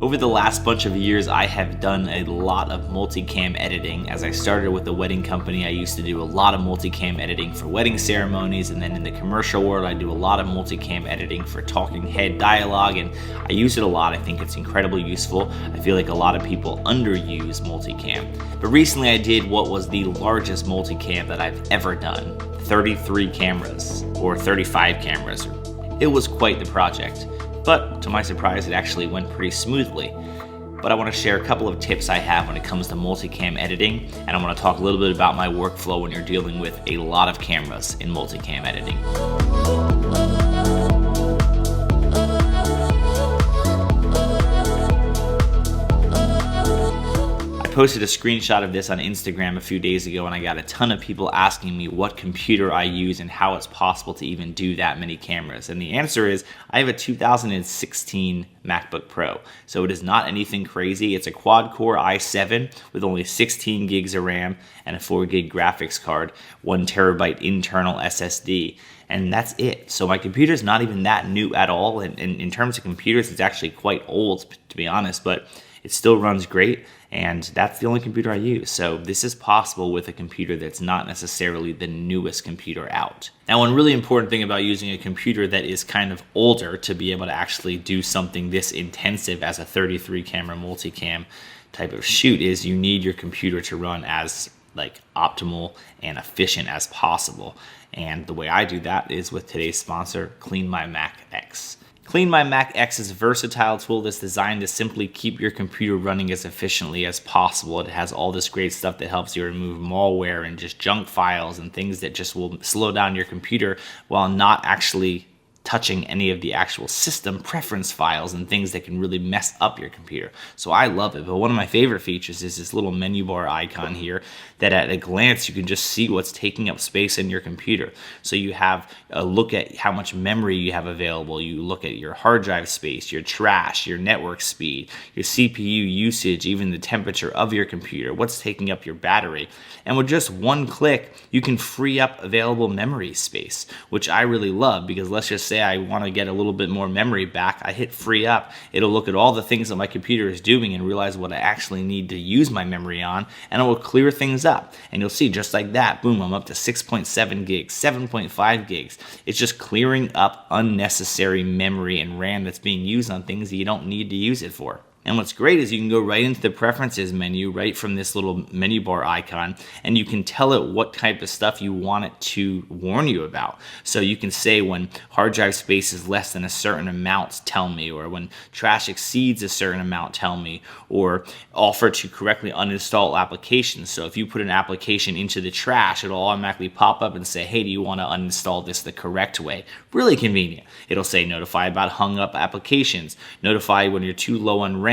Over the last bunch of years, I have done a lot of multicam editing. As I started with the wedding company, I used to do a lot of multicam editing for wedding ceremonies, and then in the commercial world, I do a lot of multicam editing for talking head dialogue, and I use it a lot. I think it's incredibly useful. I feel like a lot of people underuse multicam. But recently I did what was the largest multicam that I've ever done. 33 cameras, or 35 cameras. It was quite the project. But to my surprise, it actually went pretty smoothly. But I want to share a couple of tips I have when it comes to multicam editing, and I want to talk a little bit about my workflow when you're dealing with a lot of cameras in multicam editing. I posted a screenshot of this on Instagram a few days ago, and I got a ton of people asking me what computer I use and how it's possible to even do that many cameras. And the answer is I have a 2016 MacBook Pro. So it is not anything crazy. It's a quad-core i7 with only 16 gigs of RAM and a 4 gig graphics card, 1 terabyte internal SSD. And that's it. So my computer is not even that new at all. And in terms of computers, it's actually quite old, to be honest, but it still runs great. And that's the only computer I use. So this is possible with a computer that's not necessarily the newest computer out. Now, one really important thing about using a computer that is kind of older to be able to actually do something this intensive as a 33 camera multicam type of shoot is you need your computer to run as optimal and efficient as possible. And the way I do that is with today's sponsor, Clean My Mac X. Clean My Mac X is a versatile tool that's designed to simply keep your computer running as efficiently as possible. It has all this great stuff that helps you remove malware and just junk files and things that just will slow down your computer while not actually touching any of the actual system preference files and things that can really mess up your computer. So I love it. But one of my favorite features is this little menu bar icon here that at a glance you can just see what's taking up space in your computer. So you have a look at how much memory you have available. You look at your hard drive space, your trash, your network speed, your CPU usage, even the temperature of your computer, what's taking up your battery. And with just one click, you can free up available memory space, which I really love because let's just say I want to get a little bit more memory back. I hit free up. It'll look at all the things that my computer is doing and realize what I actually need to use my memory on, and it will clear things up. And you'll see just like that, boom, I'm up to 6.7 gigs, 7.5 gigs. It's just clearing up unnecessary memory and RAM that's being used on things that you don't need to use it for. And what's great is you can go right into the preferences menu right from this little menu bar icon, and you can tell it what type of stuff you want it to warn you about. So you can say when hard drive space is less than a certain amount, tell me, or when trash exceeds a certain amount, tell me, or offer to correctly uninstall applications. So if you put an application into the trash, it'll automatically pop up and say, hey, do you want to uninstall this the correct way? Really convenient. It'll say notify about hung up applications, notify when you're too low on RAM,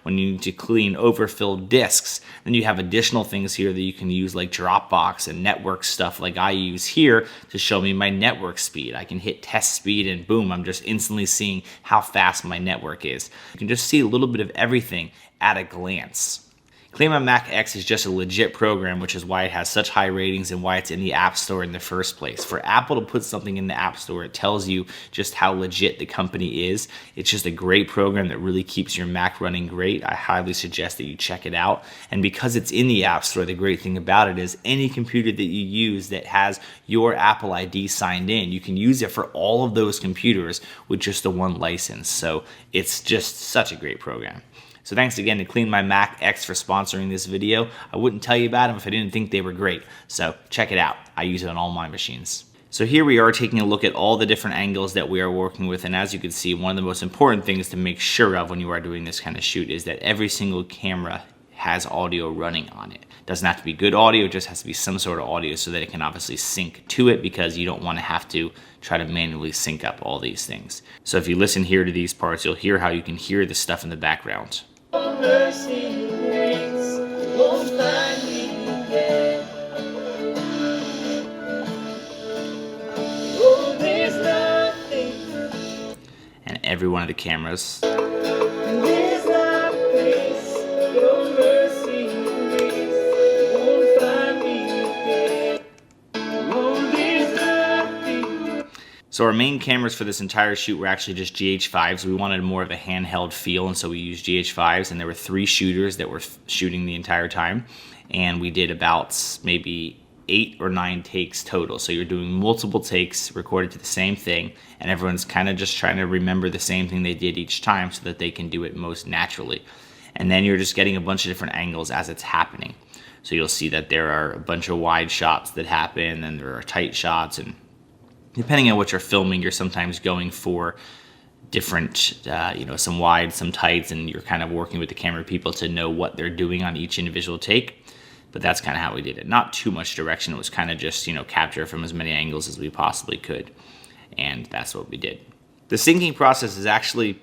when you need to clean overfilled disks. Then you have additional things here that you can use like Dropbox and network stuff like I use here to show me my network speed. I can hit test speed and boom, I'm just instantly seeing how fast my network is. You can just see a little bit of everything at a glance. Clean My Mac X is just a legit program, which is why it has such high ratings and why it's in the App Store in the first place. For Apple to put something in the App Store, it tells you just how legit the company is. It's just a great program that really keeps your Mac running great. I highly suggest that you check it out. And because it's in the App Store, the great thing about it is any computer that you use that has your Apple ID signed in, you can use it for all of those computers with just the one license. So it's just such a great program. So thanks again to Clean My Mac X for sponsoring this video. I wouldn't tell you about them if I didn't think they were great. So check it out. I use it on all my machines. So here we are taking a look at all the different angles that we are working with, and as you can see, one of the most important things to make sure of when you are doing this kind of shoot is that every single camera has audio running on it. Doesn't have to be good audio, it just has to be some sort of audio so that it can obviously sync to it, because you don't want to have to try to manually sync up all these things. So if you listen here to these parts, you'll hear how you can hear the stuff in the background. Mercy grace won't find me again. Oh, there's nothing. And every one of the cameras. There's not grace, your mercy grace won't find me again. Oh, there's nothing. So our main cameras for this entire shoot were actually just GH5s. We wanted more of a handheld feel, and so we used GH5s, and there were 3 shooters that were shooting the entire time. And we did about maybe 8 or 9 takes total. So you're doing multiple takes recorded to the same thing, and everyone's kind of just trying to remember the same thing they did each time so that they can do it most naturally. And then you're just getting a bunch of different angles as it's happening. So you'll see that there are a bunch of wide shots that happen, and there are tight shots, and depending on what you're filming, you're sometimes going for different, some wide, some tights, and you're kind of working with the camera people to know what they're doing on each individual take. But that's kind of how we did it. Not too much direction. It was kind of just, capture from as many angles as we possibly could. And that's what we did. The syncing process is actually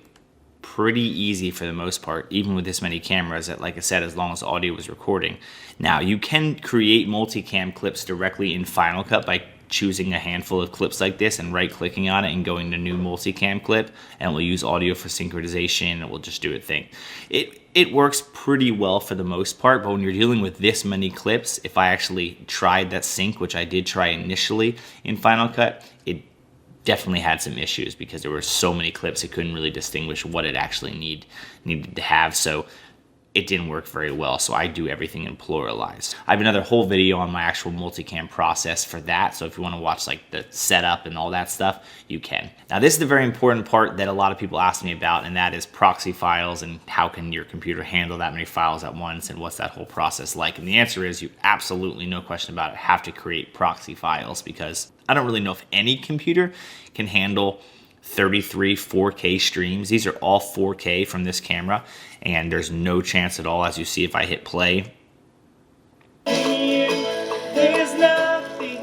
pretty easy for the most part, even with this many cameras, that, like I said, as long as audio was recording. Now, you can create multicam clips directly in Final Cut by choosing a handful of clips like this and right-clicking on it and going to new multicam clip, and we'll use audio for synchronization, and we'll just do a thing. It works pretty well for the most part, but when you're dealing with this many clips, if I actually tried that sync, which I did try initially in Final Cut, it definitely had some issues because there were so many clips it couldn't really distinguish what it actually needed to have. So it didn't work very well, so I do everything in pluralized. I have another whole video on my actual multicam process for that, so if you want to watch like the setup and all that stuff, you can. Now this is the very important part that a lot of people ask me about, and that is proxy files and how can your computer handle that many files at once, and what's that whole process like. And the answer is you absolutely, no question about it, have to create proxy files, because I don't really know if any computer can handle 33 4K streams. These are all 4K from this camera, and there's no chance at all, as you see if I hit play. There's nothing.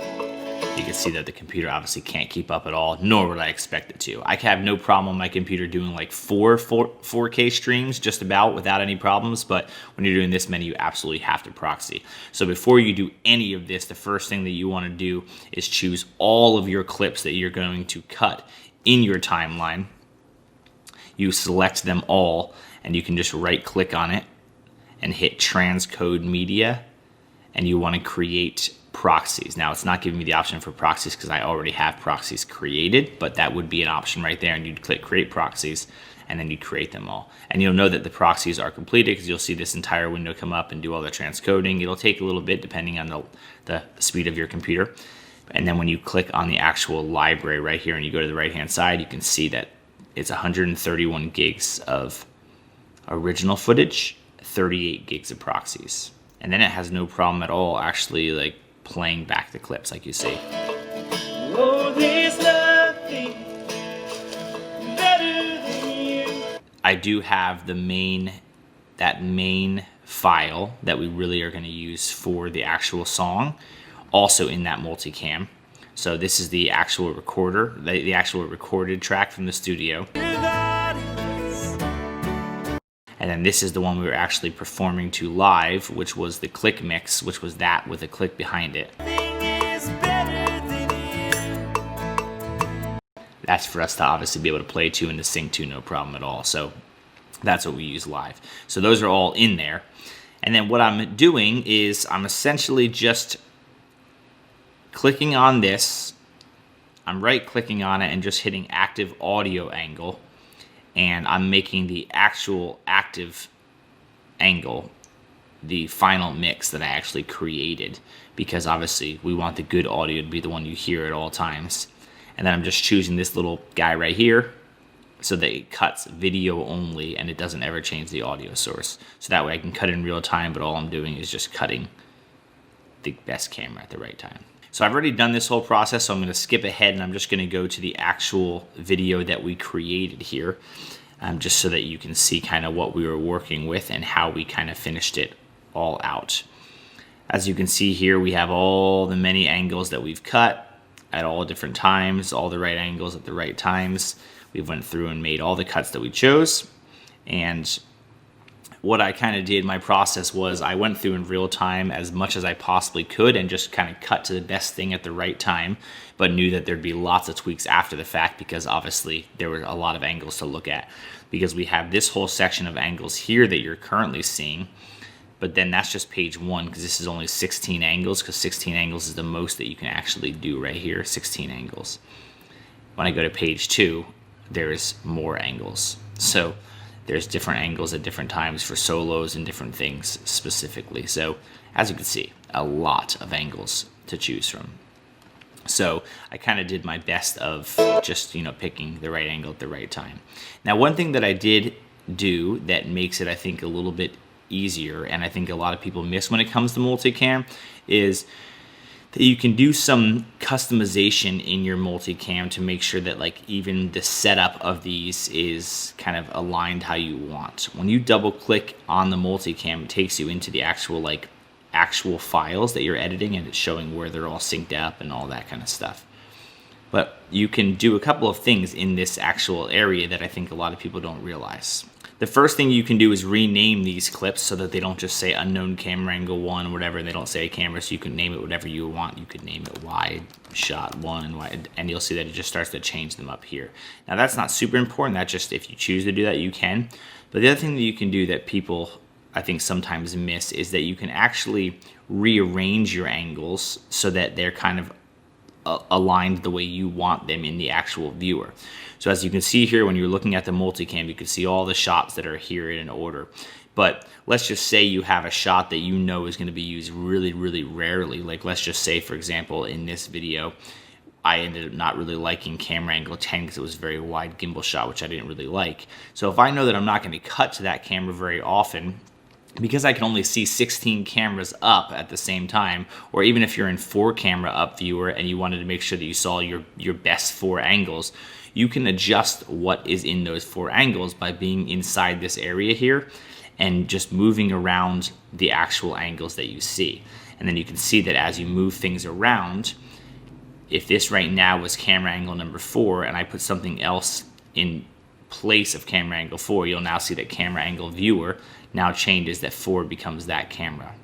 You can see that the computer obviously can't keep up at all, nor would I expect it to. I have no problem on my computer doing like 4K streams just about without any problems, but when you're doing this many, you absolutely have to proxy. So before you do any of this, the first thing that you want to do is choose all of your clips that you're going to cut in your timeline. You select them all, and you can just right click on it and hit transcode media, and you want to create proxies. Now it's not giving me the option for proxies because I already have proxies created, but that would be an option right there, and you'd click create proxies, and then you create them all. And you'll know that the proxies are completed because you'll see this entire window come up and do all the transcoding. It'll take a little bit depending on the speed of your computer. And then when you click on the actual library right here and you go to the right hand side, you can see that it's 131 gigs of original footage, 38 gigs of proxies. And then it has no problem at all actually like playing back the clips like you see. Oh, there's nothing better than you. I do have that main file that we really are going to use for the actual song also in that multicam. So this is the actual recorder, the actual recorded track from the studio. And then this is the one we were actually performing to live, which was the click mix, which was that with a click behind it. That's for us to obviously be able to play to and to sync to, no problem at all. So that's what we use live. So those are all in there. And then what I'm doing is I'm essentially just clicking on this. I'm right clicking on it and just hitting active audio angle, and I'm making the actual active angle the final mix that I actually created, because obviously we want the good audio to be the one you hear at all times. And then I'm just choosing this little guy right here so that it cuts video only and it doesn't ever change the audio source. So that way I can cut in real time, but all I'm doing is just cutting the best camera at the right time. So I've already done this whole process, so I'm going to skip ahead and I'm just going to go to the actual video that we created here, just so that you can see kind of what we were working with and how we kind of finished it all out. As you can see here, we have all the many angles that we've cut at all different times, all the right angles at the right times. We went through and made all the cuts that we chose. And what I kind of did, my process was I went through in real time as much as I possibly could and just kind of cut to the best thing at the right time, but knew that there'd be lots of tweaks after the fact because obviously there were a lot of angles to look at, because we have this whole section of angles here that you're currently seeing, but then that's just page 1 because this is only 16 angles, because 16 angles is the most that you can actually do right here, 16 angles. when I go to page 2, there's more angles. So there's different angles at different times for solos and different things specifically. So as you can see, a lot of angles to choose from. So I kind of did my best of just, picking the right angle at the right time. Now, one thing that I did do that makes it, I think, a little bit easier, and I think a lot of people miss when it comes to multicam, is that you can do some customization in your multicam to make sure that like even the setup of these is kind of aligned how you want. When you double click on the multicam, it takes you into the actual files that you're editing, and it's showing where they're all synced up and all that kind of stuff. But you can do a couple of things in this actual area that I think a lot of people don't realize. The first thing you can do is rename these clips so that they don't just say unknown camera angle 1, whatever. They don't say camera, so you can name it whatever you want. You could name it wide shot 1, wide, and you'll see that it just starts to change them up here. Now that's not super important. That's just if you choose to do that, you can. But the other thing that you can do that people, I think, sometimes miss is that you can actually rearrange your angles so that they're kind of aligned the way you want them in the actual viewer. So as you can see here, when you're looking at the multicam, you can see all the shots that are here in an order. But let's just say you have a shot that you know is going to be used really, really rarely. Like let's just say, for example, in this video, I ended up not really liking camera angle 10 because it was a very wide gimbal shot, which I didn't really like. So if I know that I'm not going to cut to that camera very often, because I can only see 16 cameras up at the same time, or even if you're in 4 camera up viewer and you wanted to make sure that you saw your best 4 angles, you can adjust what is in those 4 angles by being inside this area here and just moving around the actual angles that you see. And then you can see that as you move things around, if this right now was camera angle number 4 and I put something else in place of camera angle 4, you'll now see that camera angle viewer now changes, that 4 becomes that camera.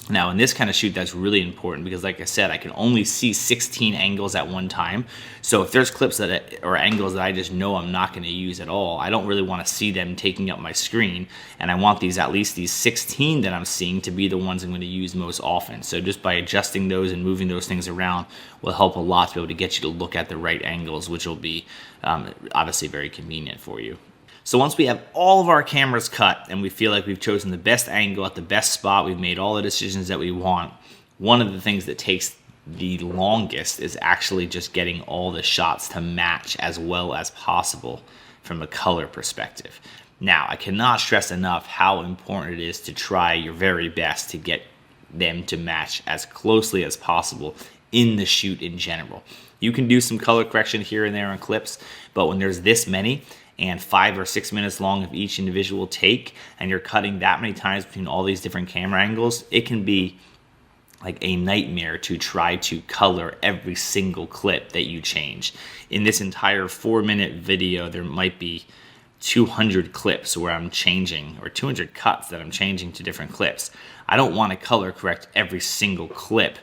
Now in this kind of shoot, that's really important because like I said, I can only see 16 angles at one time. So if there's clips or angles that I just know I'm not going to use at all, I don't really want to see them taking up my screen, and I want at least these 16 that I'm seeing to be the ones I'm going to use most often. So just by adjusting those and moving those things around will help a lot to be able to get you to look at the right angles, which will be obviously very convenient for you. So once we have all of our cameras cut and we feel like we've chosen the best angle at the best spot, we've made all the decisions that we want, one of the things that takes the longest is actually just getting all the shots to match as well as possible from a color perspective. Now, I cannot stress enough how important it is to try your very best to get them to match as closely as possible in the shoot in general. You can do some color correction here and there on clips, but when there's this many, and 5 or 6 minutes long of each individual take, and you're cutting that many times between all these different camera angles, it can be like a nightmare to try to color every single clip that you change. In this entire 4-minute video, there might be 200 clips where I'm changing, or 200 cuts that I'm changing to different clips. I don't want to color correct every single clip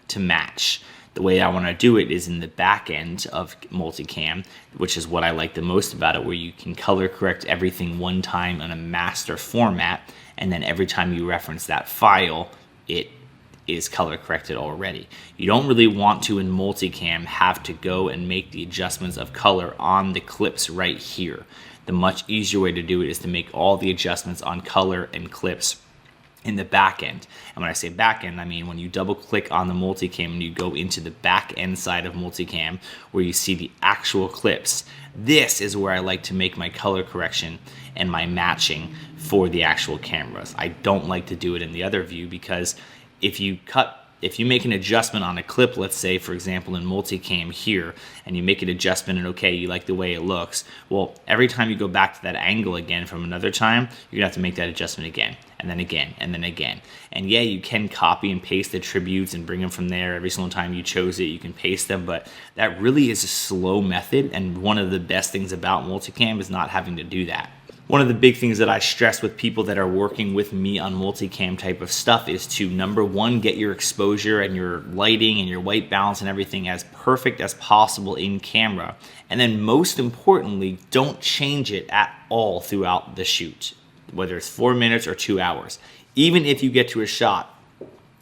to match. The way I want to do it is in the back end of multicam, which is what I like the most about it, where you can color correct everything one time in a master format, and then every time you reference that file, it is color corrected already. You don't really want to, in multicam, have to go and make the adjustments of color on the clips right here. The much easier way to do it is to make all the adjustments on color and clips in the back end. And when I say back end, I mean when you double click on the multicam and you go into the back end side of multicam where you see the actual clips, this is where I like to make my color correction and my matching for the actual cameras. I don't like to do it in the other view because if you make an adjustment on a clip, let's say, for example, in multicam here, and you make an adjustment and okay, you like the way it looks, well, every time you go back to that angle again from another time, you're gonna have to make that adjustment again, and then again, and then again. And yeah, you can copy and paste the attributes and bring them from there. Every single time you chose it, you can paste them, but that really is a slow method, and one of the best things about multicam is not having to do that. One of the big things that I stress with people that are working with me on multicam type of stuff is to, number one, get your exposure and your lighting and your white balance and everything as perfect as possible in camera. And then most importantly, don't change it at all throughout the shoot, whether it's 4 minutes or 2 hours. Even if you get to a shot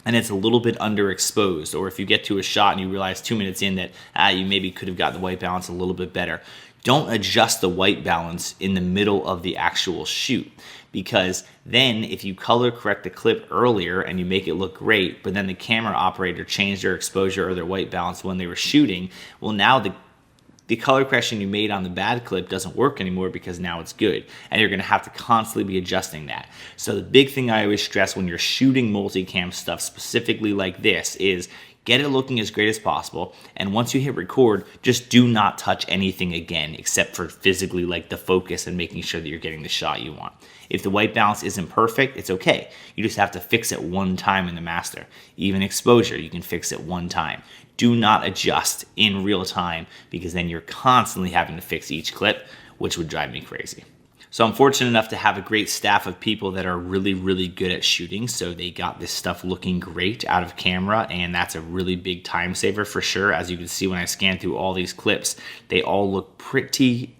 and it's a little bit underexposed, or if you get to a shot and you realize 2 minutes in that you maybe could have got the white balance a little bit better, don't adjust the white balance in the middle of the actual shoot, because then if you color correct the clip earlier and you make it look great, but then the camera operator changed their exposure or their white balance when they were shooting, well, now the color correction you made on the bad clip doesn't work anymore because now it's good, and you're going to have to constantly be adjusting that. So the big thing I always stress when you're shooting multicam stuff specifically like this is get it looking as great as possible, and once you hit record, just do not touch anything again except for physically like the focus and making sure that you're getting the shot you want. If the white balance isn't perfect, it's okay. You just have to fix it one time in the master. Even exposure, you can fix it one time. Do not adjust in real time, because then you're constantly having to fix each clip, which would drive me crazy. So I'm fortunate enough to have a great staff of people that are really, really good at shooting. So they got this stuff looking great out of camera, and that's a really big time saver for sure. As you can see when I scan through all these clips, they all look pretty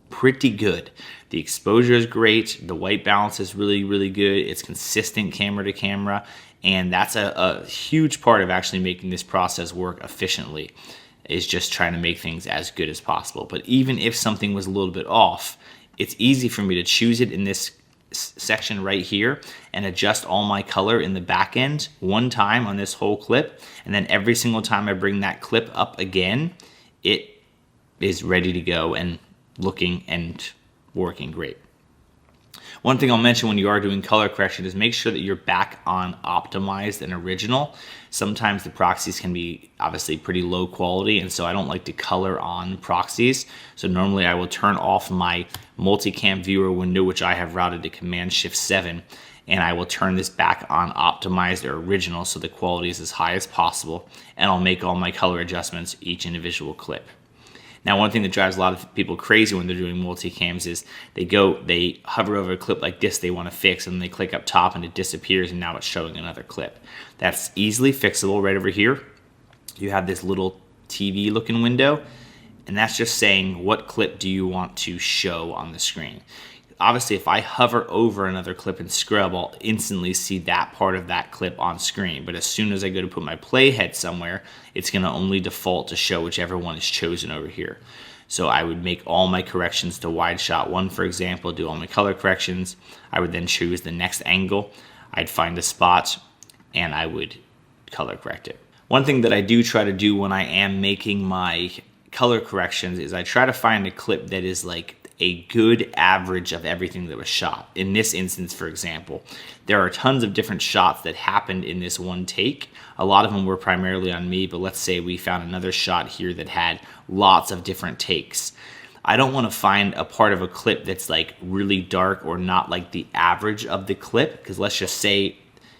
good. The exposure is great. The white balance is really, really good. It's consistent camera to camera. And that's a huge part of actually making this process work efficiently, is just trying to make things as good as possible. But even if something was a little bit off, it's easy for me to choose it in this section right here and adjust all my color in the back end one time on this whole clip. And then every single time I bring that clip up again, it is ready to go and looking and working great. One thing I'll mention when you are doing color correction is make sure that you're back on optimized and original. Sometimes the proxies can be obviously pretty low quality, and so I don't like to color on proxies. So normally I will turn off my multicam viewer window, which I have routed to Command-Shift-7, and I will turn this back on optimized or original so the quality is as high as possible, and I'll make all my color adjustments each individual clip. Now, one thing that drives a lot of people crazy when they're doing multicams is they hover over a clip like this they want to fix, and they click up top and it disappears, and now it's showing another clip. That's easily fixable right over here. You have this little TV looking window, and that's just saying what clip do you want to show on the screen. Obviously, if I hover over another clip and scrub, I'll instantly see that part of that clip on screen. But as soon as I go to put my playhead somewhere, it's going to only default to show whichever one is chosen over here. So I would make all my corrections to wide shot 1, for example, do all my color corrections. I would then choose the next angle. I'd find a spot, and I would color correct it. One thing that I do try to do when I am making my color corrections is I try to find a clip that is like a good average of everything that was shot. In this instance, for example, there are tons of different shots that happened in this one take. A lot of them were primarily on me, but let's say we found another shot here that had lots of different takes. I don't want to find a part of a clip that's like really dark or not like the average of the clip, because let's just say,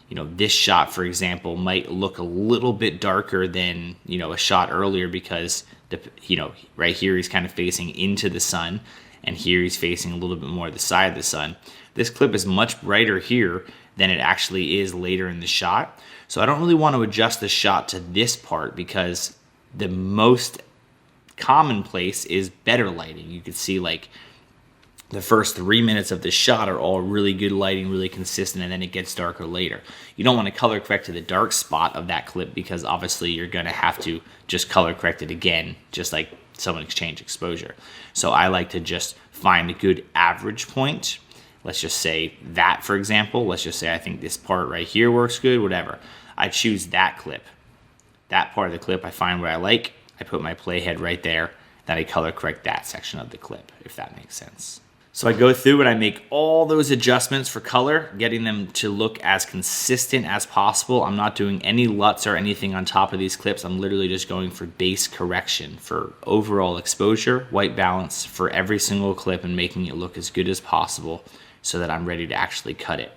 this shot, for example, might look a little bit darker than, a shot earlier because, right here he's kind of facing into the sun, and here he's facing a little bit more the side of the sun. This clip is much brighter here than it actually is later in the shot. So I don't really want to adjust the shot to this part, because the most commonplace is better lighting. You can see like the first 3 minutes of the shot are all really good lighting, really consistent, and then it gets darker later. You don't want to color correct to the dark spot of that clip, because obviously you're going to have to just color correct it again, just like someone exchange exposure. So I like to just find a good average point. Let's just say that, for example. Let's just say I think this part right here works good, whatever. I choose that clip. That part of the clip I find what I like. I put my playhead right there. Then I color correct that section of the clip, if that makes sense. So I go through and I make all those adjustments for color, getting them to look as consistent as possible. I'm not doing any LUTs or anything on top of these clips. I'm literally just going for base correction for overall exposure, white balance for every single clip, and making it look as good as possible so that I'm ready to actually cut it.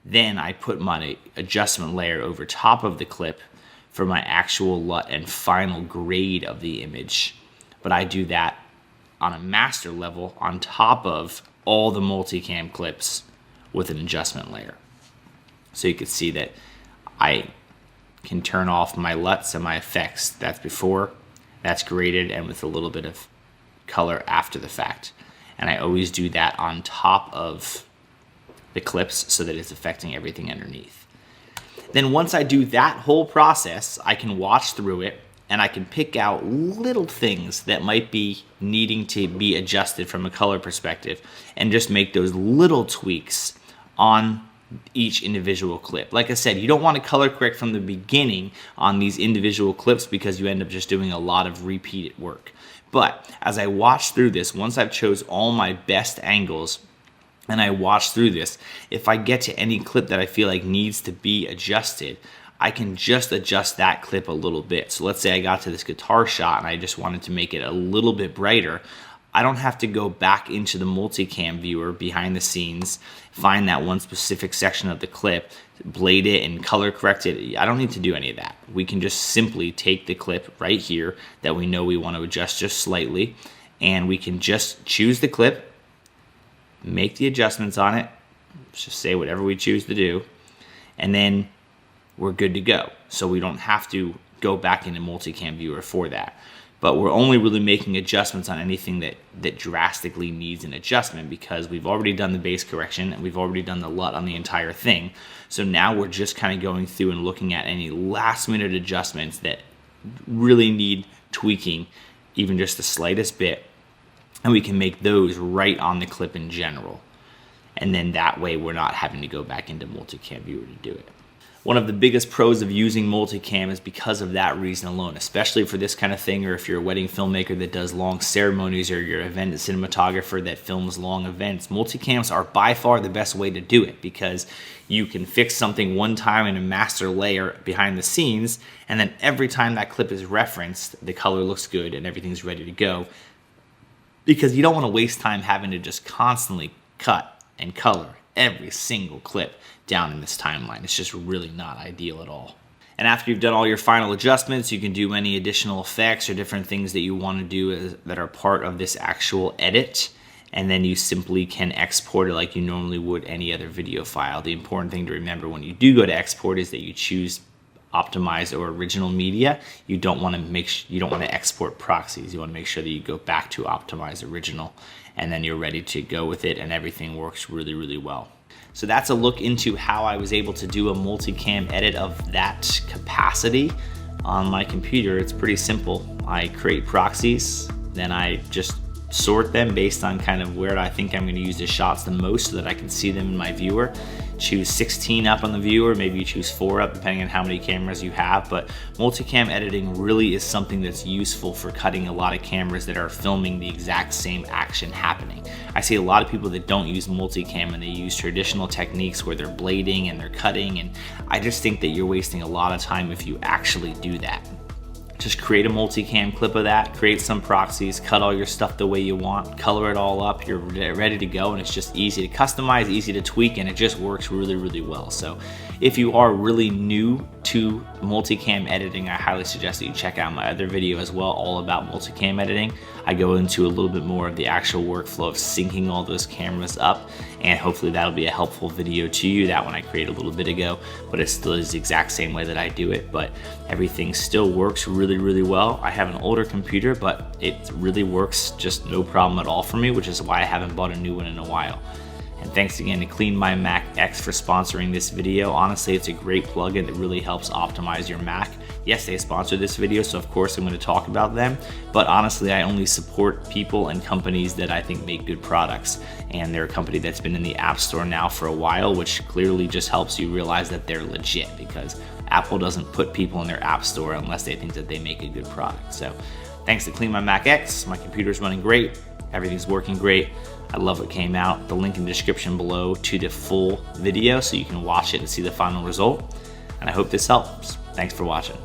Then I put my adjustment layer over top of the clip for my actual LUT and final grade of the image. But I do that on a master level on top of all the multicam clips with an adjustment layer. So you can see that I can turn off my LUTs and my effects. That's before, that's graded, and with a little bit of color after the fact. And I always do that on top of the clips so that it's affecting everything underneath. Then once I do that whole process, I can watch through it and I can pick out little things that might be needing to be adjusted from a color perspective and just make those little tweaks on each individual clip. Like I said, you don't want to color correct from the beginning on these individual clips because you end up just doing a lot of repeated work. But as I watch through this, once I've chose all my best angles and I watch through this, if I get to any clip that I feel like needs to be adjusted, I can just adjust that clip a little bit. So let's say I got to this guitar shot and I just wanted to make it a little bit brighter. I don't have to go back into the multicam viewer behind the scenes, find that one specific section of the clip, blade it and color correct it. I don't need to do any of that. We can just simply take the clip right here that we know we want to adjust just slightly, and we can just choose the clip, make the adjustments on it, just say whatever we choose to do, and then we're good to go. So we don't have to go back into multicam viewer for that. But we're only really making adjustments on anything that drastically needs an adjustment because we've already done the base correction and we've already done the LUT on the entire thing. So now we're just kind of going through and looking at any last minute adjustments that really need tweaking, even just the slightest bit, and we can make those right on the clip in general. And then that way we're not having to go back into multicam viewer to do it. One of the biggest pros of using multicam is because of that reason alone, especially for this kind of thing, or if you're a wedding filmmaker that does long ceremonies, or you're an event cinematographer that films long events. Multicams are by far the best way to do it because you can fix something one time in a master layer behind the scenes, and then every time that clip is referenced, the color looks good and everything's ready to go, because you don't want to waste time having to just constantly cut and color every single clip down in this timeline. It's just really not ideal at all. And after you've done all your final adjustments, you can do any additional effects or different things that you want to do that are part of this actual edit, and then you simply can export it like you normally would any other video file. The important thing to remember when you do go to export is that you choose optimized or original media. You don't want to export proxies. You want to make sure that you go back to optimized original, and then you're ready to go with it, and everything works really, really well. So that's a look into how I was able to do a multicam edit of that capacity on my computer. It's pretty simple. I create proxies, then I just sort them based on kind of where I think I'm going to use the shots the most so that I can see them in my viewer. Choose 16 up on the viewer, maybe you choose 4 up depending on how many cameras you have, but multicam editing really is something that's useful for cutting a lot of cameras that are filming the exact same action happening. I see a lot of people that don't use multicam and they use traditional techniques where they're blading and they're cutting, and I just think that you're wasting a lot of time if you actually do that. Just create a multicam clip of that, create some proxies, cut all your stuff the way you want, color it all up, you're ready to go, and it's just easy to customize, easy to tweak, and it just works really, really well. So if you are really new to multicam editing, I highly suggest that you check out my other video as well, all about multicam editing. I go into a little bit more of the actual workflow of syncing all those cameras up, and hopefully that'll be a helpful video to you. That one I created a little bit ago, but it still is the exact same way that I do it, but everything still works really, really well. I have an older computer, but it really works just no problem at all for me, which is why I haven't bought a new one in a while. And thanks again to Clean My Mac X for sponsoring this video. Honestly, it's a great plugin that really helps optimize your Mac. Yes, they sponsored this video, so of course I'm going to talk about them, but honestly, I only support people and companies that I think make good products, and they're a company that's been in the App Store now for a while, which clearly just helps you realize that they're legit, because Apple doesn't put people in their App Store unless they think that they make a good product. So thanks to Clean My Mac X, my computer's running great, everything's working great. I love what came out. The link in the description below to the full video so you can watch it and see the final result. And I hope this helps. Thanks for watching.